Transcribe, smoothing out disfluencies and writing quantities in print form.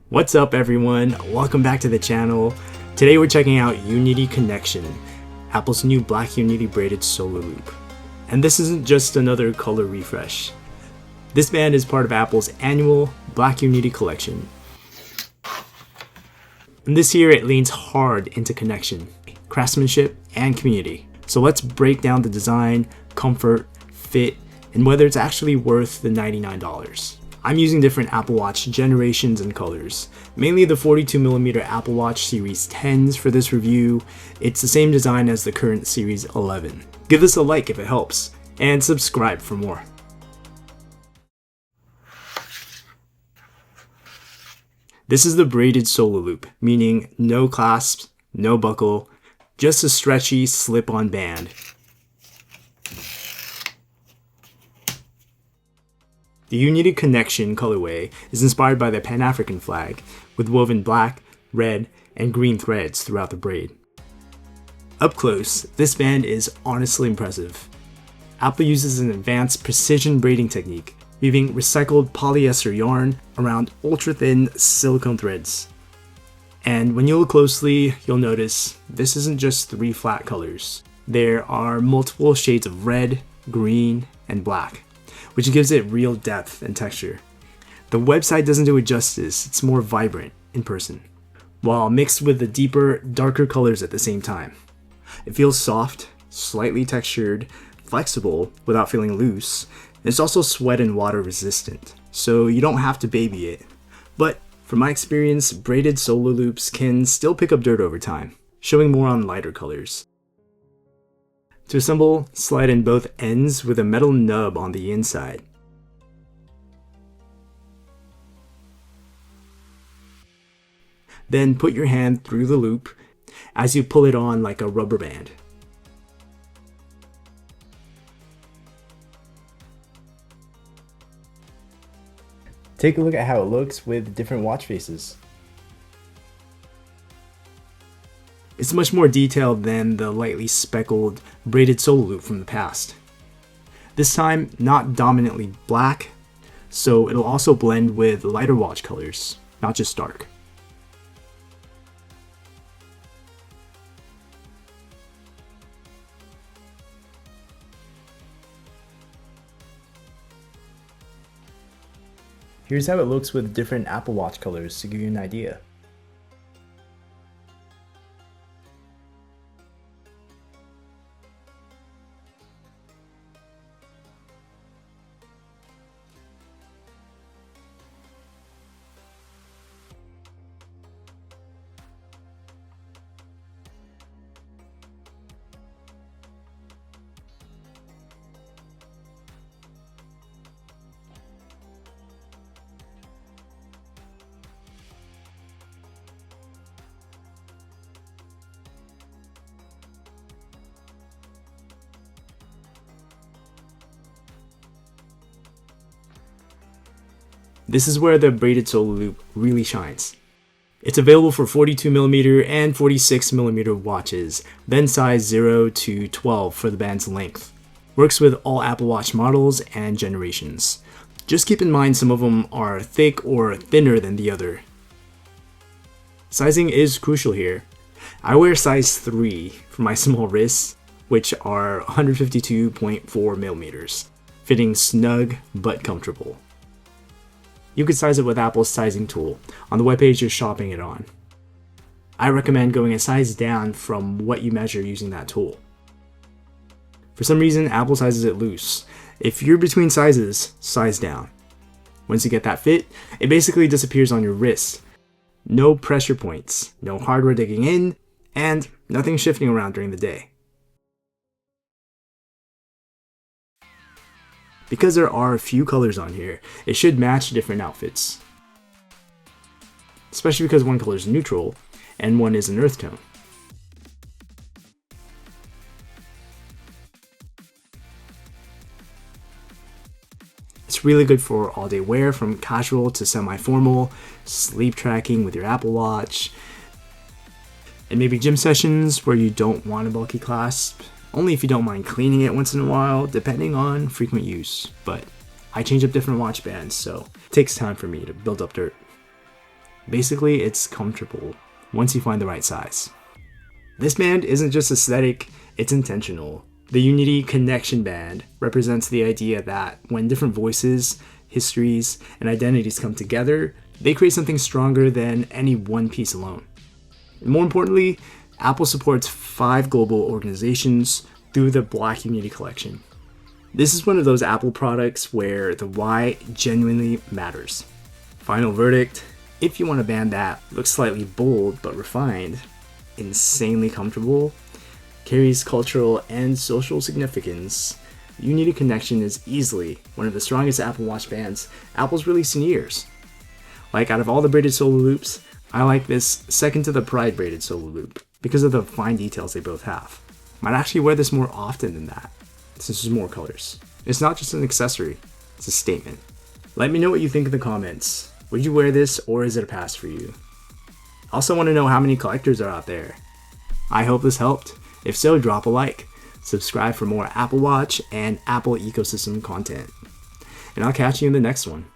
What's up everyone? Welcome back to the channel. Today we're checking out Unity Connection, Apple's new black Unity braided solo loop. And this isn't just another color refresh. This band is part of Apple's annual Black Unity collection. And this year it leans hard into connection, craftsmanship, and community. So let's break down the design, comfort, fit, and whether it's actually worth the $99. I'm using different Apple Watch generations and colors, mainly the 42mm Apple Watch Series 10s for this review. It's the same design as the current Series 11. Give this a like if it helps, and subscribe for more. This is the braided solo loop, meaning no clasps, no buckle, just a stretchy slip-on band. The Unity Connection colorway is inspired by the Pan-African flag, with woven black, red, and green threads throughout the braid. Up close, this band is honestly impressive. Apple uses an advanced precision braiding technique, weaving recycled polyester yarn around ultra-thin silicone threads. And when you look closely, you'll notice this isn't just 3 flat colors. There are multiple shades of red, green, and black, which gives it real depth and texture. The website doesn't do it justice, it's more vibrant in person, while mixed with the deeper, darker colors at the same time. It feels soft, slightly textured, flexible without feeling loose, and it's also sweat and water resistant, so you don't have to baby it. But from my experience, braided solo loops can still pick up dirt over time, showing more on lighter colors. To assemble, slide in both ends with a metal nub on the inside. Then put your hand through the loop as you pull it on like a rubber band. Take a look at how it looks with different watch faces. It's much more detailed than the lightly speckled braided solo loop from the past. This time, not dominantly black, so it'll also blend with lighter watch colors, not just dark. Here's how it looks with different Apple Watch colors to give you an idea. This is where the braided solo loop really shines. It's available for 42mm and 46mm watches, then size 0 to 12 for the band's length. Works with all Apple Watch models and generations. Just keep in mind some of them are thick or thinner than the other. Sizing is crucial here. I wear size 3 for my small wrists, which are 152.4mm, fitting snug but comfortable. You can size it with Apple's sizing tool on the webpage you're shopping it on. I recommend going a size down from what you measure using that tool. For some reason, Apple sizes it loose. If you're between sizes, size down. Once you get that fit, it basically disappears on your wrist. No pressure points, no hardware digging in, and nothing shifting around during the day. Because there are a few colors on here, it should match different outfits. Especially because one color is neutral and one is an earth tone. It's really good for all day wear, from casual to semi-formal, sleep tracking with your Apple Watch, and maybe gym sessions where you don't want a bulky clasp. Only if you don't mind cleaning it once in a while, depending on frequent use. But I change up different watch bands, so it takes time for me to build up dirt. Basically, it's comfortable once you find the right size. This band isn't just aesthetic, it's intentional. The Unity Connection Band represents the idea that when different voices, histories, and identities come together, they create something stronger than any one piece alone. And more importantly, Apple supports 5 global organizations through the Black Unity Collection. This is one of those Apple products where the why genuinely matters. Final verdict, if you want a band that looks slightly bold but refined, insanely comfortable, carries cultural and social significance, Unity Connection is easily one of the strongest Apple Watch bands Apple's released in years. Like, out of all the braided solo loops, I like this second to the Pride braided solo loop because of the fine details they both have. Might actually wear this more often than that, since there's more colors. It's not just an accessory, it's a statement. Let me know what you think in the comments. Would you wear this, or is it a pass for you? I also want to know how many collectors are out there. I hope this helped. If so, drop a like. Subscribe for more Apple Watch and Apple ecosystem content. And I'll catch you in the next one.